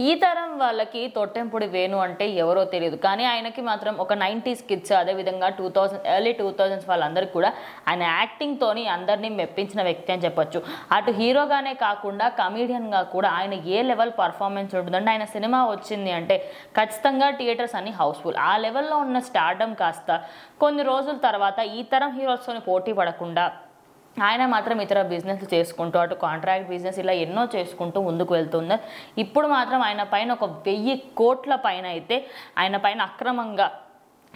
ఈ తరం వాళ్ళకి తొట్టెంపుడి వేణు అంటే ఎవరో తెలియదు. కానీ ఆయనకి మాత్రం ఒక 90s కిడ్స్ అదేవిధంగా 2000 ఎర్లీ 2000s వాళ్ళందరికీ కూడా ఆయన యాక్టింగ్తోని అందరినీ మెప్పించిన వ్యక్తి అని చెప్పొచ్చు. అటు హీరోగానే కాకుండా కమీడియన్గా కూడా ఆయన ఏ లెవెల్ పర్ఫార్మెన్స్ ఉంటుందంటే ఆయన సినిమా వచ్చింది అంటే ఖచ్చితంగా థియేటర్స్ అన్ని హౌస్ఫుల్. ఆ లెవెల్లో ఉన్న స్టార్డమ్ కాస్త కొన్ని రోజుల తర్వాత ఈ తరం హీరోస్తోని పోటీ పడకుండా ఆయన మాత్రం ఇతర బిజినెస్లు చేసుకుంటూ అటు కాంట్రాక్ట్ బిజినెస్ ఇలా ఎన్నో చేసుకుంటూ ముందుకు వెళ్తున్నారు. ఇప్పుడు మాత్రం ఆయన పైన ఒక 1000 కోట్ల పైన అయితే ఆయన పైన అక్రమంగా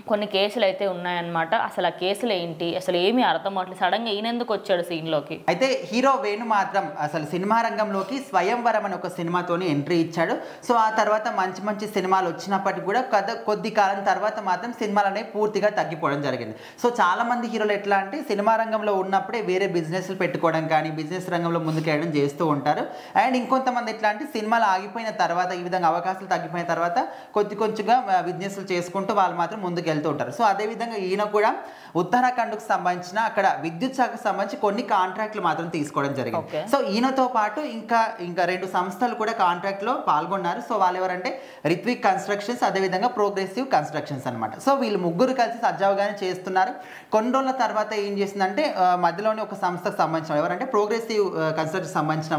కొన్ని కేసులు అయితే ఉన్నాయన్నమాట. అసలు ఆ కేసులు ఏంటి, అసలు ఏమీ అర్థం అవట్లేదు. సడన్గా ఈయనెందుకు వచ్చాడు సీన్లోకి? అయితే హీరో వేణు మాత్రం అసలు సినిమా రంగంలోకి స్వయంవరం అని ఒక సినిమాతోని ఎంట్రీ ఇచ్చాడు. సో ఆ తర్వాత మంచి మంచి సినిమాలు వచ్చినప్పటికీ కూడా కొద్ది కాలం తర్వాత మాత్రం సినిమాలు అనేవి పూర్తిగా తగ్గిపోవడం జరిగింది. సో చాలా మంది హీరోలు ఎట్లా అంటే సినిమా రంగంలో ఉన్నప్పుడే వేరే బిజినెస్లు పెట్టుకోవడం కానీ బిజినెస్ రంగంలో ముందుకెళ్ళడం చేస్తూ ఉంటారు. అండ్ ఇంకొంతమంది ఎట్లా అంటే సినిమాలు ఆగిపోయిన తర్వాత ఈ విధంగా అవకాశాలు తగ్గిపోయిన తర్వాత కొంచెంగా బిజినెస్లు చేసుకుంటూ వాళ్ళు మాత్రం ముందుకు వెళ్తూ ఉంటారు. సో అదేవిధంగా ఈయన కూడా ఉత్తరాఖండ్కు సంబంధించిన అక్కడ విద్యుత్ శాఖకు సంబంధించి కొన్ని కాంట్రాక్ట్లు మాత్రం తీసుకోవడం జరిగింది. సో ఈయనతో పాటు ఇంకా 2 సంస్థలు కూడా కాంట్రాక్ట్లో పాల్గొన్నారు. సో వాళ్ళు ఎవరంటే రిత్విక్ కన్స్ట్రక్షన్స్ అదేవిధంగా ప్రోగ్రెసివ్ కన్స్ట్రక్షన్స్ అనమాట. సో వీళ్ళు ముగ్గురు కలిసి సజావుగానే చేస్తున్నారు. కొన్ని రోజుల తర్వాత ఏం చేసిందంటే మధ్యలోనే ఒక సంస్థకు సంబంధించిన ఎవరంటే ప్రోగ్రెసివ్ కన్స్ట్రక్షన్ సంబంధించిన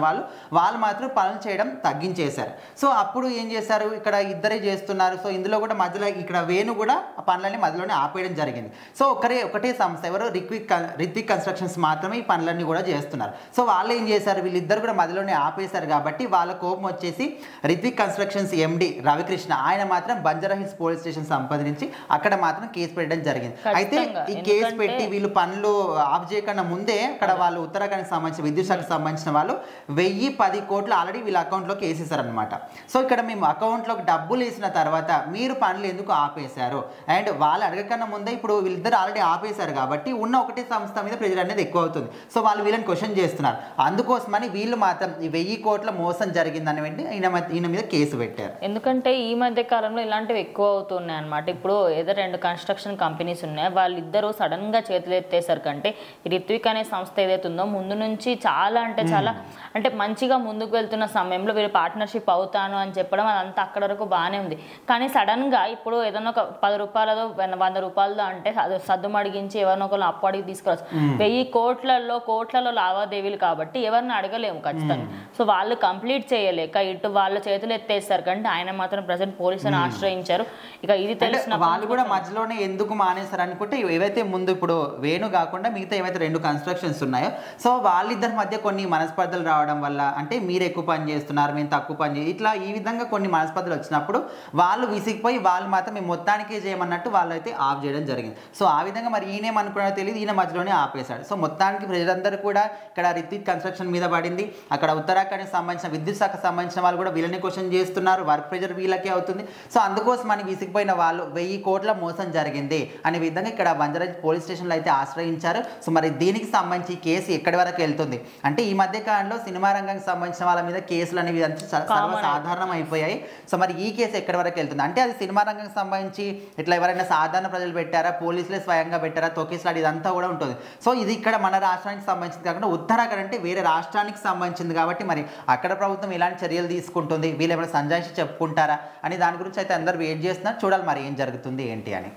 వాళ్ళు మాత్రం పనులు చేయడం తగ్గించేశారు. సో అప్పుడు ఏం చేశారు, ఇక్కడ ఇద్దరే చేస్తున్నారు. సో ఇందులో కూడా మధ్యలో ఇక్కడ వేణు కూడా పనులని మధ్యలోనే ఆపేయడం జరిగింది. సో ఒకటే సంస్థ ఎవరు రిత్విక్ కన్స్ట్రక్షన్స్ మాత్రమే ఈ పనులన్నీ కూడా చేస్తున్నారు. సో వాళ్ళు ఏం చేశారు, వీళ్ళిద్దరు కూడా మధ్యలోనే ఆపేశారు కాబట్టి వాళ్ళ కోపం వచ్చేసి రిత్విక్ కన్స్ట్రక్షన్స్ ఎండి రవికృష్ణ ఆయన మాత్రం బంజారాహిల్స్ పోలీస్ స్టేషన్ సంపాదించి అక్కడ మాత్రం కేసు పెట్టడం జరిగింది. అయితే ఈ కేసు పెట్టి వీళ్ళు పనులు ఆఫ్ చేయకుండా ముందే అక్కడ వాళ్ళు ఉత్తరాఖండ్కి సంబంధించిన విద్యుత్ శాఖకు సంబంధించిన వాళ్ళు 1010 కోట్లు ఆల్రెడీ వీళ్ళ అకౌంట్లోకి వేసేసారనమాట. సో ఇక్కడ మేము అకౌంట్లోకి డబ్బులు వేసిన తర్వాత మీరు పనులు ఎందుకు ఆపేశారు అండ్ వాళ్ళు అడగకన్నా ముందే ఇప్పుడు వీళ్ళిద్దరు ఆల్రెడీ ఆపేశారు కాబట్టి ఉన్న ఒకటే సంస్థ మీద ప్రెజర్ అనేది ఎక్కువ అవుతుంది. సో వాళ్ళు వీళ్ళని క్వశ్చన్ చేస్తున్నారు. అందుకోసమని వీళ్ళు మాత్రం ఈ 1000 కోట్ల మోసం జరిగిందని వెంటనే ఈయన మీద కేసు పెట్టారు. ఎందుకంటే ఈ మధ్య కాలంలో ఇలాంటివి ఎక్కువ అవుతున్నాయి అనమాట. ఇప్పుడు ఏదో 2 కన్స్ట్రక్షన్ కంపెనీస్ ఉన్నాయి, వాళ్ళిద్దరూ సడన్ గా చేతులు ఎత్తేసరి కంటే ఈ రిత్విక్ అనే సంస్థ ఏదైతే ఉందో ముందు నుంచి చాలా అంటే మంచిగా ముందుకు వెళ్తున్న సమయంలో వీళ్ళు పార్ట్నర్షిప్ అవుతాను అని చెప్పడం అదంతా అక్కడ వరకు బాగానే ఉంది. కానీ సడన్ గా ఇప్పుడు ఏదైనా ఒక 10 రూపాయలదో 100 రూపాయలదో అంటే సద్దు మడిగించి ఎవరినో ఒకరు అప్పు అడిగి తీసుకురావచ్చు. 1000 కోట్లలో లావాదేవీలు కాబట్టి ఎవరిని అడగలేము ఖచ్చితంగా. సో వాళ్ళు కంప్లీట్ చేయలేక ఇటు వాళ్ళ చేతులు ఎత్తేస్తారు కంటే ఆయన మాత్రం ప్రజెంట్ పోలీసులను ఆశ్రయించారు. ఇక ఇది తెలిసిన వాళ్ళు కూడా మధ్యలోనే ఎందుకు మానేశారు అనుకుంటే ఏవైతే ముందు ఇప్పుడు వేణు కాకుండా మిగతా ఏవైతే 2 కన్స్ట్రక్షన్స్ ఉన్నాయో సో వాళ్ళిద్దరి మధ్య కొన్ని మనస్పర్ధలు రావడం వల్ల అంటే మీరు ఎక్కువ పని చేస్తున్నారు మేము తక్కువ పని ఇట్లా ఈ విధంగా కొన్ని మనస్పర్ధలు వచ్చినప్పుడు వాళ్ళు విసిగిపోయి వాళ్ళు మాత్రం మేము మొత్తానికే చేయమన్నట్టు వాళ్ళు అయితే ఆఫ్ చేయడం జరిగింది. సో ఆ విధంగా మరి ఈయనేమనుకున్నాడో తెలియదు, ఈయన మధ్యలోనే ఆపేశాడు. సో మొత్తానికి ప్రజలందరూ కూడా ఇక్కడ రిత్విక్ కన్స్ట్రక్షన్ మీద పడింది. అక్కడ ఉత్తరాఖండ్కి సంబంధించిన విద్యుత్ శాఖకు సంబంధించిన వాళ్ళు కూడా వీళ్ళని క్వశ్చన్ చేస్తున్నారు. వర్క్ ప్రెజర్ వీళ్ళకే అవుతుంది. సో అందుకోసం అని విసిగిపోయిన వాళ్ళు 1000 కోట్ల మోసం జరిగింది అనే విధంగా ఇక్కడ బంజారాహిల్స్ పోలీస్ స్టేషన్లో అయితే ఆశ్రయించారు. సో మరి దీనికి సంబంధించి కేసు ఎక్కడి వరకు వెళ్తుంది అంటే ఈ మధ్య కాలంలో సినిమా రంగానికి సంబంధించిన వాళ్ళ మీద కేసులు అనేవి సర్వసాధారణం అయిపోయాయి. సో మరి ఈ కేసు ఎక్కడి వరకు వెళ్తుంది అంటే అది సినిమా రంగానికి సంబంధించి ఇట్లా ఎవరైనా సాధారణ ప్రజలు పెట్టారా, పోలీసులే స్వయంగా పెట్టారా, తొక్కిసలాడి ఇదంతా కూడా ఉంటుంది. సో ఇది ఇక్కడ మన రాష్ట్రానికి సంబంధించింది కాకుండా ఉత్తరాఖండ్ అంటే వేరే రాష్ట్రానికి సంబంధించింది కాబట్టి మరి అక్కడ ప్రభుత్వం ఎలాంటి చర్యలు తీసుకుంటుంది, వీళ్ళు ఏమైనా సంజాయిషి చెప్పుకుంటారా అని దాని గురించి అయితే అందరూ వెయిట్ చేస్తున్నారు. చూడాలి మరి ఏం జరుగుతుంది ఏంటి అని.